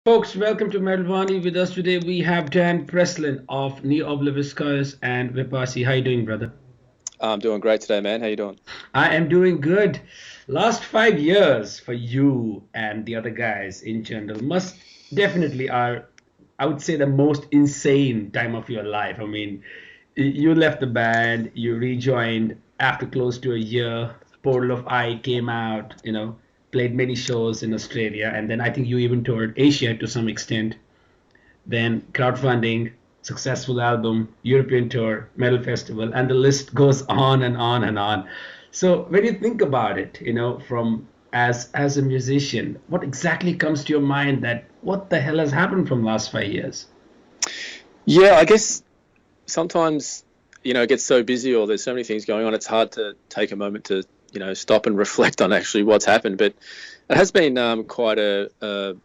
Folks, welcome to Metalvani. With us today, we have Dan Presland of OBLIVISCARIS and Vipasi. How you doing, brother? I'm doing great today, man. How you doing? I am doing good. Last 5 years for you and the other guys in general must definitely are, I would say, the most insane time of your life. I mean, you left the band, you rejoined after close to a year. Portal of I came out, played many shows in Australia, and then I think you even toured Asia to some extent. Then crowdfunding, successful album, European tour, metal festival, and the list goes on and on and on. So when you think about it, from as a musician, what exactly comes to your mind that what the hell has happened from last 5 years? Yeah, I guess sometimes, it gets so busy or there's so many things going on, it's hard to take a moment to, stop and reflect on actually what's happened. But it has been quite a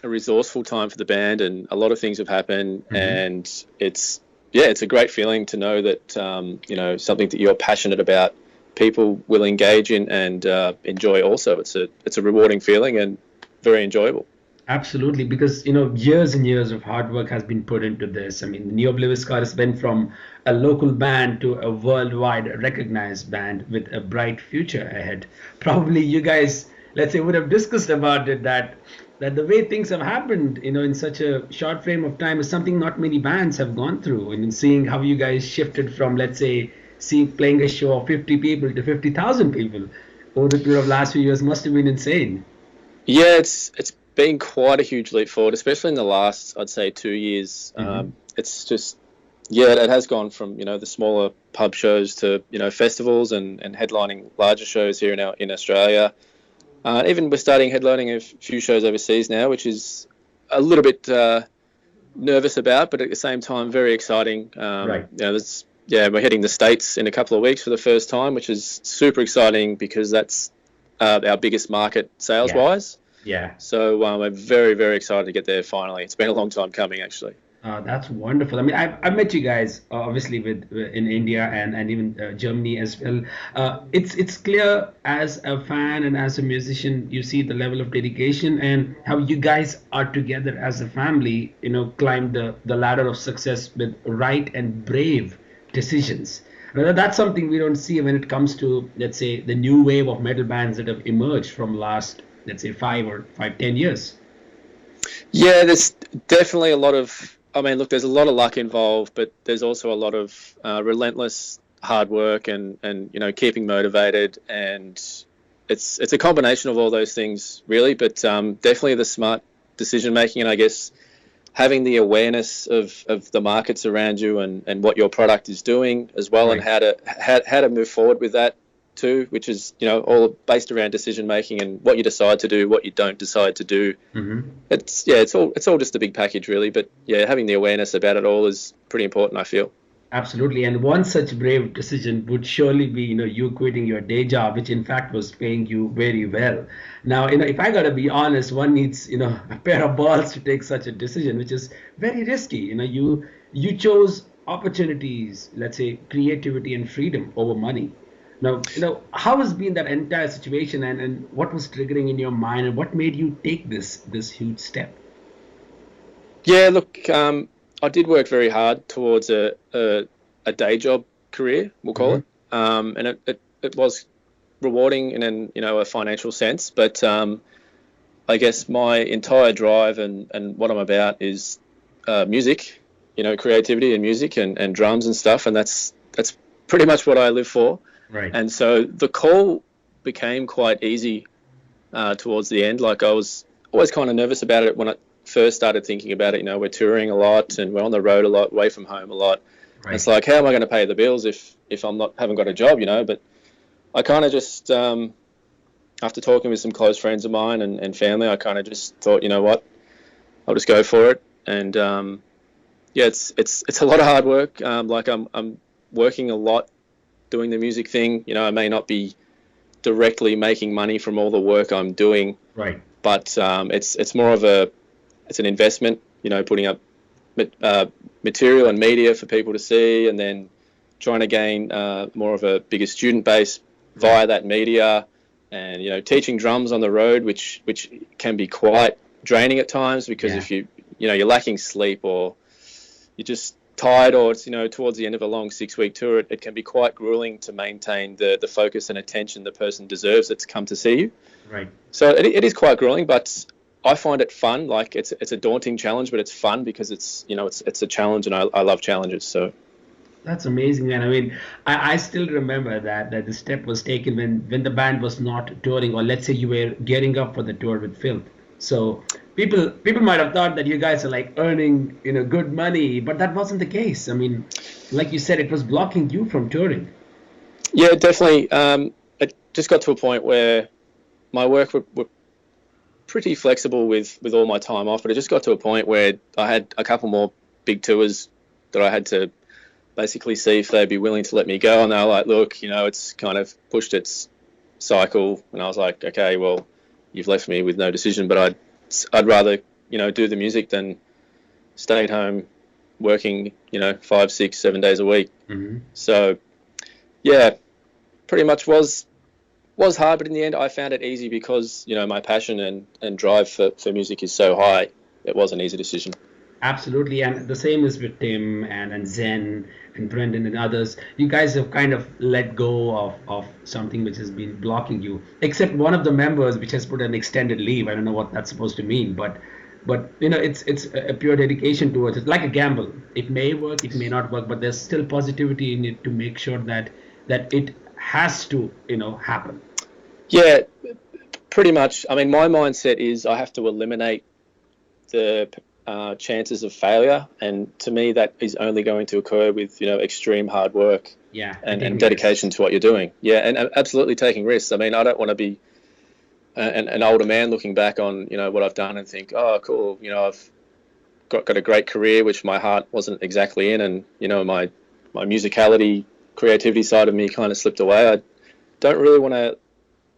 resourceful time for the band, and a lot of things have happened. Mm-hmm. And it's a great feeling to know that, something that you're passionate about, people will engage in and enjoy also. It's a rewarding feeling and very enjoyable. Absolutely, because years and years of hard work has been put into this. I mean, the Neo Obliviscaris went from a local band to a worldwide recognized band with a bright future ahead. Probably you guys, let's say, would have discussed about it that the way things have happened, in such a short frame of time is something not many bands have gone through. And in seeing how you guys shifted from, let's say, seeing playing a show of 50 people to 50,000 people over the period of last few years must have been insane. Yeah, it's been quite a huge leap forward, especially in the last, I'd say, 2 years. Hmm. It's just, yeah, it has gone from the smaller pub shows to festivals and headlining larger shows here in Australia. Even we're starting headlining a few shows overseas now, which is a little bit nervous about, but at the same time very exciting. Right. We're heading the States in a couple of weeks for the first time, which is super exciting because that's our biggest market sales Yeah. wise. Yeah. So we're very, very excited to get there finally. It's been a long time coming, actually. That's wonderful. I mean, I've met you guys obviously with in India and even Germany as well. It's clear as a fan and as a musician, you see the level of dedication and how you guys are together as a family. Climb the ladder of success with right and brave decisions. That's something we don't see when it comes to, let's say, the new wave of metal bands that have emerged from last, let's say, 5 or 10 years. Yeah, there's definitely a lot of. I mean, look, there's a lot of luck involved, but there's also a lot of relentless hard work and keeping motivated, and it's a combination of all those things really. But definitely the smart decision making, and I guess having the awareness of the markets around you and what your product is doing as well, and Right. how to move forward with that too, which is all based around decision making and what you decide to do, what you don't decide to do. Hmm. It's all just a big package really, but yeah, having the awareness about it all is pretty important, I feel. Absolutely. And one such brave decision would surely be, you quitting your day job, which in fact was paying you very well. Now, if I gotta be honest, one needs, a pair of balls to take such a decision, which is very risky. You chose opportunities, let's say creativity and freedom over money. Now, how has been that entire situation and what was triggering in your mind and what made you take this huge step? Yeah, look, I did work very hard towards a day job career, we'll call Hmm. it, and it was rewarding in a financial sense, but I guess my entire drive and what I'm about is music, creativity and music and drums and stuff, and that's pretty much what I live for. Right. And so the call became quite easy towards the end. Like I was always kind of nervous about it when I first started thinking about it. We're touring a lot and we're on the road a lot, away from home a lot. And it's Right. like, how am I going to pay the bills if I'm not haven't got a job? But I kind of just after talking with some close friends of mine and family, I kind of just thought, you know what, I'll just go for it. And yeah, it's a lot of hard work. Like I'm working a lot doing the music thing. I may not be directly making money from all the work I'm doing, Right. but it's more of it's an investment. Putting up material and media for people to see, and then trying to gain more of a bigger student base Right. via that media, and teaching drums on the road, which can be quite draining at times, because Yeah. if you're lacking sleep, or you're just tired, or it's towards the end of a long 6-week tour, it can be quite grueling to maintain the focus and attention the person deserves that's come to see you. Right. So it is quite grueling, but I find it fun. Like, it's a daunting challenge, but it's fun because it's a challenge, and I love challenges. So That's amazing, man. I mean, I still remember that the step was taken when the band was not touring, or let's say you were gearing up for the tour with Filth. So people might have thought that you guys are like earning good money, but that wasn't the case. I mean, like you said, it was blocking you from touring. yeah, definitely. It just got to a point where my work were pretty flexible with all my time off, but it just got to a point where I had a couple more big tours that I had to basically see if they'd be willing to let me go, and they were like, look, it's kind of pushed its cycle, and I was like, okay, well, you've left me with no decision, but I'd rather do the music than stay at home working 5, 6, 7 days a week. Mm-hmm. So yeah, pretty much was hard, but in the end I found it easy because my passion and drive for music is so high. It was an easy decision. Absolutely, and the same is with Tim and Zen and Brendan and others. You guys have kind of let go of something which has been blocking you, except one of the members which has put an extended leave. I don't know what that's supposed to mean, but it's a pure dedication towards it, like a gamble. It may work, it may not work, but there's still positivity in it to make sure that it has to happen. Yeah, pretty much. I mean, my mindset is I have to eliminate the chances of failure, and to me that is only going to occur with extreme hard work, Yeah, and dedication to what you're doing. Yeah, and absolutely taking risks. I mean, I don't want to be an older man looking back on what I've done and think, oh, cool, I've got a great career which my heart wasn't exactly in, and my musicality, creativity side of me kind of slipped away. I don't really want to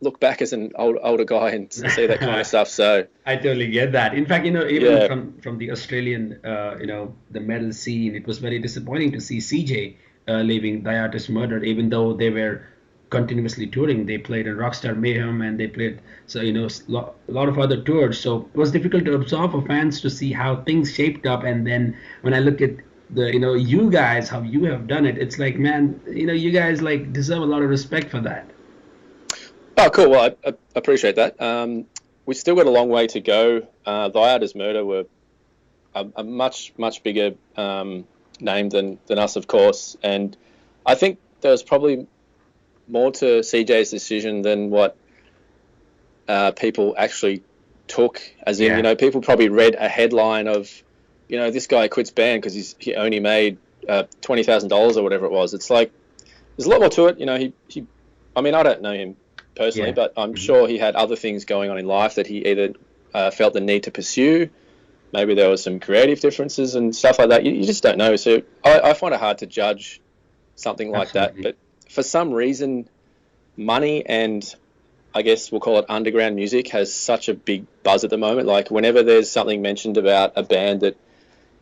look back as an older guy and see that kind of stuff. So I totally get that. In fact, even yeah, from the Australian, the metal scene, it was very disappointing to see CJ leaving The Artist Murder, even though they were continuously touring. They played in Rockstar Mayhem, and they played a lot of other tours. So it was difficult to absorb for fans to see how things shaped up. And then when I look at the you guys, how you have done it, it's like, man, you guys like deserve a lot of respect for that. oh, cool. Well, I appreciate that. We've still got a long way to go. Thy Art is Murder were a much bigger name than us, of course, and I think there was probably more to CJ's decision than what people actually took. As in, people probably read a headline of, this guy quits band because he only made $20,000 or whatever it was. It's like there's a lot more to it. He I mean, I don't know him personally, but I'm sure he had other things going on in life that he either felt the need to pursue. Maybe there was some creative differences and stuff like that. You just don't know. So I find it hard to judge something like Absolutely. that. But for some reason, money and I guess we'll call it underground music has such a big buzz at the moment. Like whenever there's something mentioned about a band that,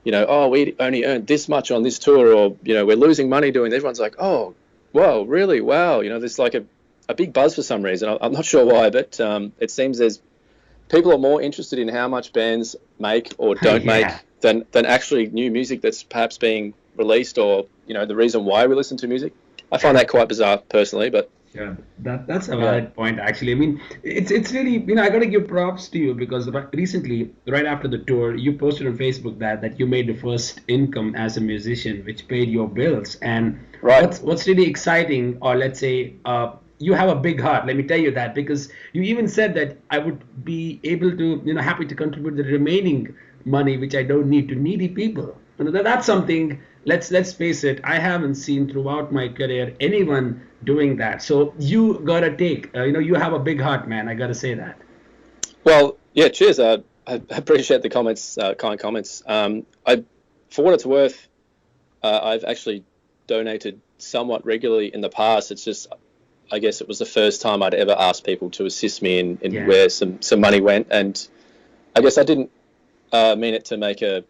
oh, we only earned this much on this tour, or, we're losing money doing this, everyone's like, oh, whoa, really? Wow. There's like a big buzz for some reason. I'm not sure why, but it seems there's people are more interested in how much bands make or don't make than actually new music that's perhaps being released, or the reason why we listen to music. I find that quite bizarre personally, but Yeah, that's a valid point, actually. I mean, it's really, I got to give props to you because recently, right after the tour, you posted on Facebook that you made the first income as a musician, which paid your bills. And right. what's really exciting, or let's say, you have a big heart. Let me tell you that, because you even said that I would be able to, happy to contribute the remaining money which I don't need to needy people. That's something. Let's face it. I haven't seen throughout my career anyone doing that. So you gotta take. You have a big heart, man. I gotta say that. Well, yeah. Cheers. I appreciate the comments, kind comments. For what it's worth, I've actually donated somewhat regularly in the past. It's just, I guess it was the first time I'd ever asked people to assist me in where some money went, and I guess I didn't mean it to make a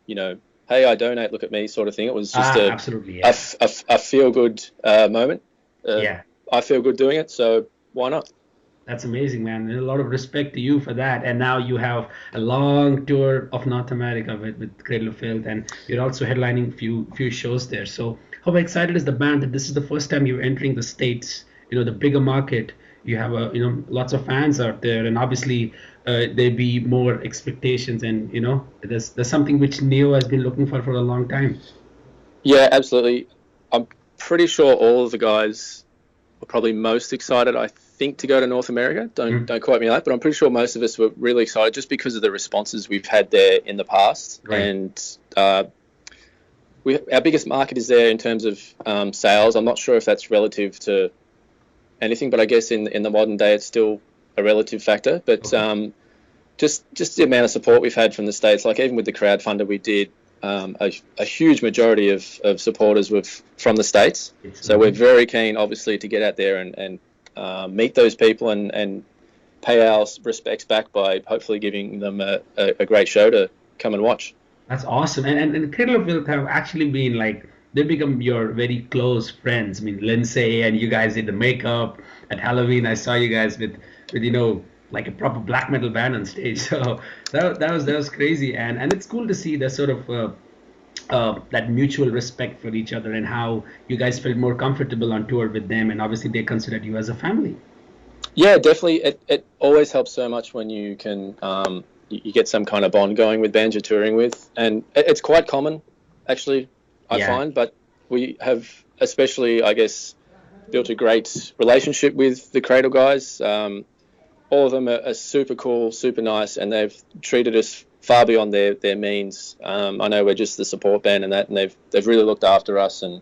hey, I donate, look at me sort of thing. It was just a feel good moment. I feel good doing it, so why not? That's amazing, man. A lot of respect to you for that. And now you have a long tour of North America with Cradle of Filth, and you're also headlining few shows there. So how excited is the band that this is the first time you're entering the States, the bigger market? You have lots of fans out there, and obviously there be more expectations, and there's something which Neo has been looking for a long time. Yeah, absolutely. I'm pretty sure all of the guys were probably most excited, I think, to go to North America. Don't quote me on that, but I'm pretty sure most of us were really excited just because of the responses we've had there in the past. Right. And our biggest market is there in terms of sales. I'm not sure if that's relative to anything, but I guess in the modern day it's still a relative factor. But just the amount of support we've had from the States, like even with the crowdfunder we did, a huge majority of supporters were from the States. So we're very keen, obviously, to get out there and meet those people and pay our respects back by hopefully giving them a great show to come and watch. That's awesome. And Cradle of Filth have actually been like, they become your very close friends. I mean, Lindsay and you guys did the makeup at Halloween. I saw you guys with like a proper black metal band on stage. So that was crazy. And it's cool to see the sort of that mutual respect for each other and how you guys felt more comfortable on tour with them. And obviously they considered you as a family. Yeah, definitely. It always helps so much when you can you get some kind of bond going with bands you're touring with. And it's quite common, actually, I find. But we have especially, I guess, built a great relationship with the Cradle guys. All of them are super cool, super nice, and they've treated us far beyond their means. I know we're just the support band and that, and they've really looked after us, and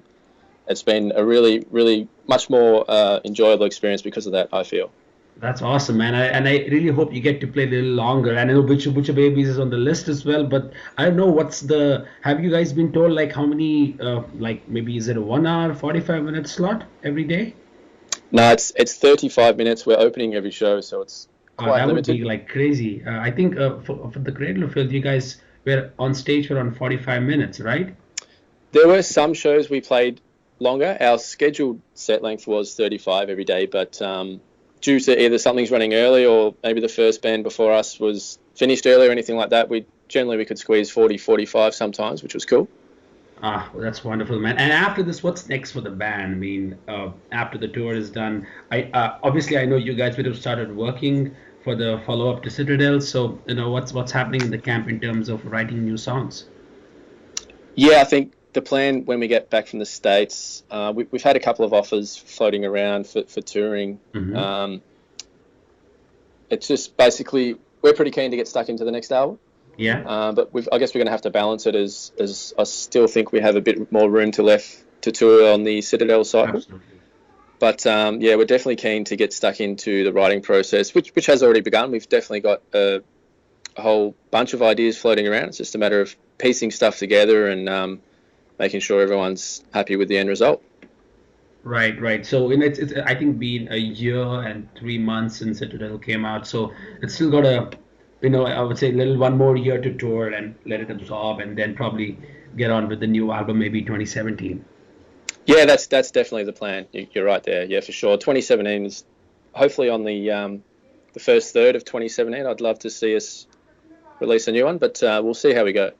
it's been a really, really much more enjoyable experience because of that, I feel. That's awesome, man. I really hope you get to play a little longer. I know Butcher Babies is on the list as well, but I don't know have you guys been told like how many, like maybe is it a 1 hour, 45-minute slot every day? No, it's 35 minutes. We're opening every show, so it's quite that limited. Would be like crazy. I think for the Cradle of Filth, you guys were on stage for around 45 minutes, right? There were some shows we played longer. Our scheduled set length was 35 every day, but due to either something's running early or maybe the first band before us was finished early or anything like that, we could squeeze 40, 45 sometimes, which was cool. Well, that's wonderful, man. And after this, what's next for the band? I mean, after the tour is done, obviously I know you guys would have started working for the follow-up to Citadel. So, what's happening in the camp in terms of writing new songs? Yeah, I think the plan when we get back from the States, we've had a couple of offers floating around for touring. Mm-hmm. It's just basically we're pretty keen to get stuck into the next album. Yeah. But I guess we're going to have to balance it as I still think we have a bit more room left to tour on the Citadel cycle. Absolutely. But we're definitely keen to get stuck into the writing process, which has already begun. We've definitely got a whole bunch of ideas floating around. It's just a matter of piecing stuff together and making sure everyone's happy with the end result. Right. So it's I think been a year and 3 months since Citadel came out. So it's still got I would say one more year to tour and let it absorb, and then probably get on with the new album, maybe 2017. Yeah, that's definitely the plan. You're right there. Yeah, for sure. 2017 is hopefully on the first third of 2017. I'd love to see us release a new one, but we'll see how we go.